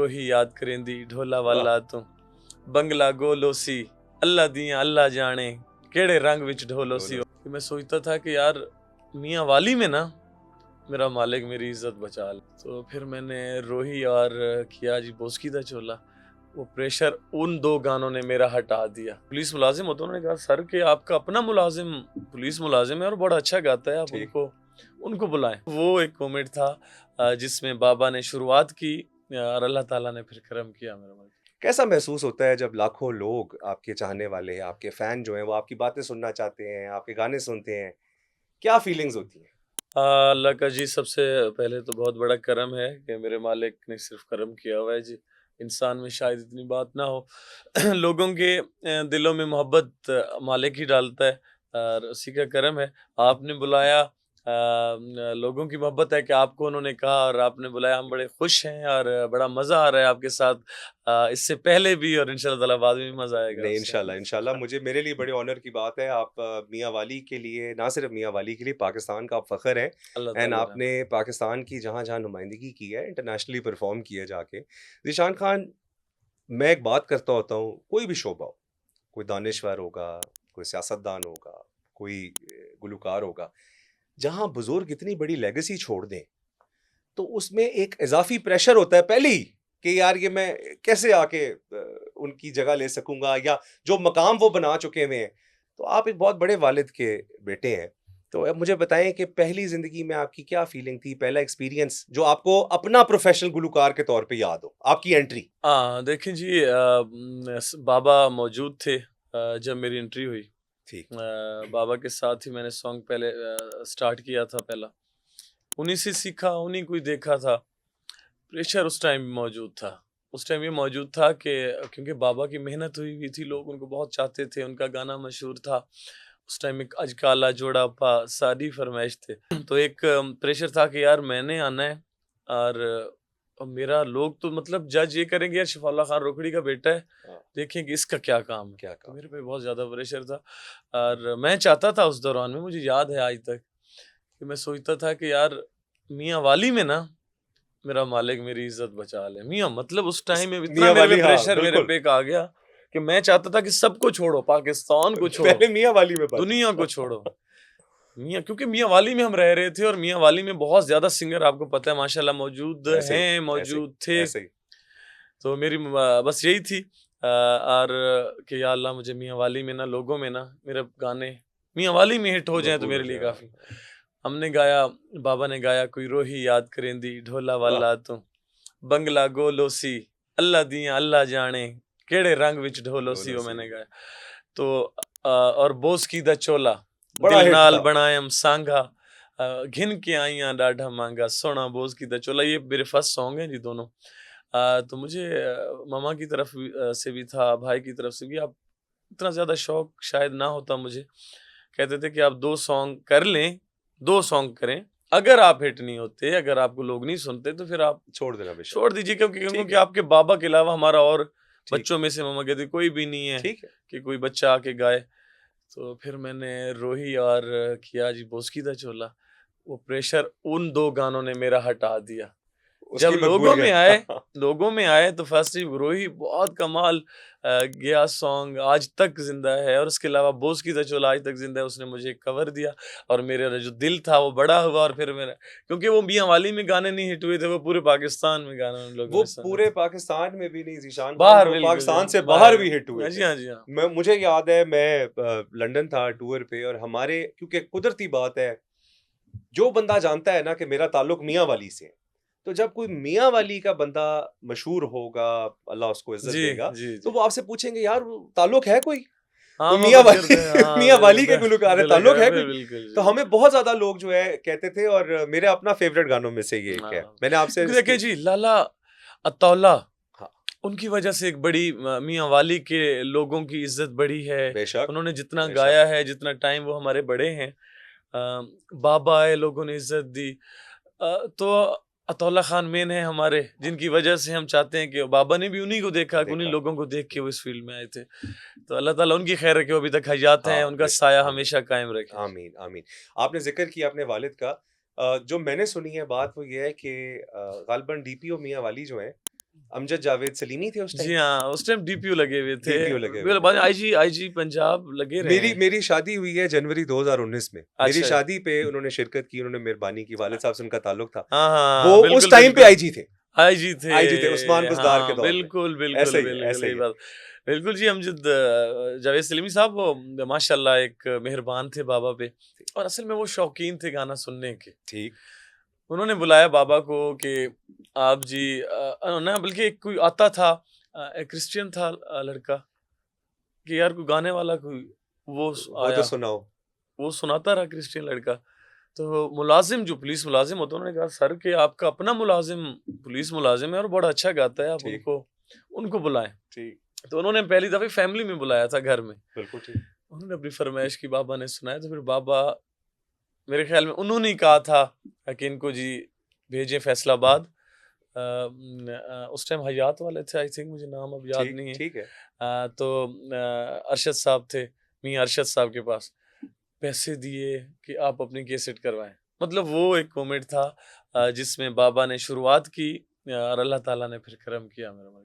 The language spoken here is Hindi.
रोही याद करेंदी ढोला वाला तू बंगला गोलोसी अल्लाह दियां अल्लाह जाने केड़े रंग विच ढोलोसी। मैं सोचता था कि यार मियाँ वाली में ना मेरा मालिक मेरी इज्जत बचा ले। तो फिर मैंने रोही और किया जी बोस्की दा चोला, वो प्रेशर उन दो गानों ने मेरा हटा दिया। पुलिस मुलाजिम होता, उन्होंने कहा सर कि आपका अपना मुलाजिम पुलिस मुलाजिम है और बड़ा अच्छा गाता है, आप उनको बुलाएं। वो एक मोमेंट था जिसमें बाबा ने शुरुआत की और अल्लाह ताला ने फिर करम किया मेरे ऊपर। कैसा महसूस होता है जब लाखों लोग आपके चाहने वाले, आपके फैन जो हैं वो आपकी बातें सुनना चाहते हैं, आपके गाने सुनते हैं, क्या फीलिंग्स होती हैं? अल्लाह का जी सबसे पहले तो बहुत बड़ा करम है कि मेरे मालिक ने सिर्फ करम किया हुआ है जी। इंसान में शायद इतनी बात ना हो लोगों के दिलों में मोहब्बत मालिक ही डालता है और उसी का करम है। आपने बुलाया, लोगों की मोहब्बत है कि आपको उन्होंने कहा और आपने बुलाया, हम बड़े खुश हैं और बड़ा मज़ा आ रहा है आपके साथ, इससे पहले भी और इंशाल्लाह ताला बाद में भी मज़ा आएगा नहीं, आपसे। इंशाल्लाह इंशाल्लाह मेरे लिए बड़े ऑनर की बात है। आप मियाँ वाली के लिए, ना सिर्फ मियाँ वाली के लिए, पाकिस्तान का आप फ़ख्र हैं। अल्लाह एंड ताला आपने रहमत। पाकिस्तान की जहाँ-जहाँ नुमाइंदगी की है, इंटरनेशनली परफॉर्म किया जाके। ज़ीशान खान, मैं एक बात करता होता हूँ, कोई भी शोबा हो, कोई दानिश्वर होगा, कोई सियासतदान होगा, कोई गुलूकार होगा, जहाँ बुजुर्ग इतनी बड़ी लेगेसी छोड़ दें, तो उसमें एक इज़ाफ़ी प्रेशर होता है पहले ही कि यार ये मैं कैसे आके उनकी जगह ले सकूँगा, या जो मकाम वो बना चुके हुए हैं। तो आप एक बहुत बड़े वालिद के बेटे हैं। तो अब मुझे बताएँ कि पहली ज़िंदगी में आपकी क्या फ़ीलिंग थी? पहला एक्सपीरियंस जो आपको अपना प्रोफ़ेशनल गुलूकार के तौर पे याद हो, आपकी एंट्री? हाँ, देखिए जी बाबा मौजूद थे जब मेरी एंट्री हुई। ठीक। बाबा के साथ ही मैंने सॉन्ग पहले स्टार्ट किया था पहला। उन्हीं से सीखा, उन्हीं को ही देखा था। प्रेशर उस टाइम मौजूद था। उस टाइम ये मौजूद था कि क्योंकि बाबा की मेहनत हुई हुई थी, लोग उनको बहुत चाहते थे, उनका गाना मशहूर था। उस टाइम एक अज काला जोड़ा पा सारी फरमाइश थे। तो एक प्रेशर था कि यार मैंने आना है और मेरा लोग तो मतलब जज ये करेंगे यार शफ़ाउल्लाह खान रोकड़ी का बेटा है, हाँ, देखेंगे इसका क्या काम है। क्या तो कहा? मेरे पे बहुत ज़्यादा प्रेशर था और मैं चाहता था उस दौरान में, मुझे याद है आज तक, कि मैं सोचता था कि यार मियाँ वाली में ना मेरा मालिक मेरी इज़्ज़त बचा ले। मियाँ मतलब उस इस टाइम में इतना मियाँ मेरे पे वाली, हाँ, प्रेशर मेरे बिल्कुल। पे एक आ गया कि मैं चाहता था कि सबको छोड़ो, पाकिस्तान को छोड़ो, पहले मियाँ वाली में बात दुनिया को छोड़ो। मियाँ क्योंकि मियाँ वाली में हम रह रहे थे और मियाँ वाली में बहुत ज़्यादा सिंगर आपको पता है माशाल्लाह मौजूद ऐसे ही, हैं, ऐसे ही, मौजूद थे। ऐसे ही। तो मेरी बस यही थी और कि या अल्लाह मुझे मियाँ वाली में ना, लोगों में ना मेरे गाने मियाँ वाली में हिट हो जाएँ तो मकबूल हो मेरे लिए जाए, काफ़ी। हमने गाया, बाबा ने गाया कोई रोही याद करेंदी ढोला हाँ। वाला तू बंगला गोलोसी अल्लाह दियां अल्लाह जाने केड़े रंग विच ढोलोसी, डोलो वो सी। मैंने गाया। तो और बोस की द चोला बड़ा दिल हिट नाल था। बनायम सांगा घिन के आईयां डाढ़ा मांगा सोना बोस की द चोला, ये मेरे फर्स्ट सॉन्ग हैं जी दोनों। तो मुझे मामा की तरफ से भी था, भाई की तरफ से भी। अब इतना ज़्यादा शौक शायद ना होता मुझे। कहते थे कि आप 2 सॉन्ग कर लें, 2 सॉन्ग करें। अगर आप हिट नहीं होते, अगर आपको लोग नहीं सुनते तो फिर आप छोड़ देना बेशक। छोड़ दीजिए, क्योंकि ठीक क्योंकि है, आपके बाबा के अलावा हमारा और ठीक बच्चों है, में से मामा कहते कोई भी नहीं है ठीक है। कि कोई बच्चा आके गाए। तो फिर मैंने रोही और किया जी बोस्की दा चोला, वो प्रेशर उन 2 गानों ने मेरा हटा दिया। जब उसकी मकबूलियत। लोगों में आए तो फर्स्ट विब्रोही बहुत कमाल गया सॉन्ग आज तक ज़िंदा है और उसके अलावा बोस की चोला आज तक ज़िंदा है। उसने मुझे एक कवर दिया और मेरा जो दिल था वो बड़ा हुआ और फिर मेरा, क्योंकि वो मियाँ वाली में गाने नहीं हिट हुए थे, वो पूरे पाकिस्तान में गाने उन लोगों वो ने सुने पूरे थे। पाकिस्तान में भी नहीं, ज़ीशान खान, बाहर वो बिल्कुल जी, पाकिस्तान से बाहर। बाहर भी हिट हुए जी थे। हाँ, जी हाँ। मुझे याद है, मैं लंदन था टूर पे, और हमारे, क्योंकि कुदरती बात है, जो बंदा जानता है ना कि मेरा ताल्लुक मियाँ वाली से है, तो जब कोई मियाँ वाली का बंदा मशहूर होगा, अल्लाह उसको इज़्ज़त जी, देगा, जी, तो जी। वो आपसे पूछेंगे यार वो ताल्लुक है कोई? हाँ, वो मियाँ मोहब्बत वाली करते हैं। हाँ, मियाँ वाली के गुलकार है, ताल्लुक है कोई? बिल्कुल तो जी। हमें बहुत ज़्यादा लोग जो है कहते थे, और मेरे अपना फ़ेवरेट गानों में से ये एक है। हाँ, मैंने आपसे क्योंकि देखिए इसकी, जी लाला अतौला हाँ, उनकी वजह से एक बड़ी मियाँ वाली के लोगों की इज़्ज़त बढ़ी है। बेशक, उन्होंने जितना बेशक। गाया है, जितना टाइम वो हमारे बड़े हैं। बाबा आए, लोगों ने इज़्ज़त दी। तो अतौला खान मेन है हमारे, हाँ, जिनकी वजह से हम चाहते हैं कि बाबा ने भी उन्हीं को देखा, कि उन्हीं देखा। लोगों को देख के वो इस फ़ील्ड में आए थे। तो अल्लाह ताला उनकी खैर रखे, वो अभी तक हयात हैं, हाँ, उनका बेशक, साया आमीन, हमेशा कायम रखे। आमीन, आमीन। आपने ज़िक्र किया अपने वालिद का, जो मैंने सुनी है बात वो ये है कि ग़ालिबन डीपीओ मियाँ वाली जो हैं, अमजद जावेद सलीमी थे उस जी टाइम। हाँ, उस टाइम डीपीओ लगे हुए थे। डीपीओ लगे हुए बिल्कुल, थे। बाद में आईजी पंजाब लगे रहे मेरी हैं। मेरी शादी हुई है जनवरी 2019 में। मेरी अच्छा। शादी पे उन्होंने शिरकत की, उन्होंने मेहरबानी की, वालिद साहब से उनका ताल्लुक था। हाँ, वो हाँ, उस बिल्कुल, टाइम पे बिल्कुल। आईजी थे। आईजी थे। आईजी थे उस्मान बुज़दार के हाँ, दौर में। बिल्कुल, बिल्कुल, बिल्कुल, ऐसा यही ही है। बात। बिल्कुल जी, अमजद जावेद सलीमी साहब वो माशाल्लाह एक मेहरबान थे बाबा पे, और असल में वो शौकीन थे गाना सुनने के। ठीक। उन्होंने बुलाया बाबा को कि आप जी ना, बल्कि एक कोई आता था, एक क्रिश्चियन था लड़का, कि यार कोई गाने वाला कोई वो वो तो आया, सुनाओ। वो सुनाता रहा क्रिश्चियन लड़का। तो मुलाजिम, जो पुलिस मुलाजिम होता है, उन्होंने कहा सर कि आपका अपना मुलाजिम पुलिस मुलाजिम है और बड़ा अच्छा गाता है, आप ठीक। उनको उनको बुलाएं। ठीक। तो उन्होंने पहली दफे फैमिली में बुलाया था घर में। बिल्कुल ठीक। उन्होंने अपनी फरमाइश की, बाबा ने सुनाया, तो फिर बाबा, मेरे ख्याल में उन्होंने ही कहा था कि इनको जी भेजें फैसलाबाद। उस टाइम हयात वाले थे, आई थिंक, मुझे नाम अब याद ठीक। नहीं है। ठीक है। तो अरशद साहब थे, मियां अरशद साहब के पास पैसे दिए कि आप अपनी कैसेट करवाएं। मतलब वो एक मोमेंट था जिसमें बाबा ने शुरुआत की, और अल्लाह ताला ने फिर करम किया मेरे भाई।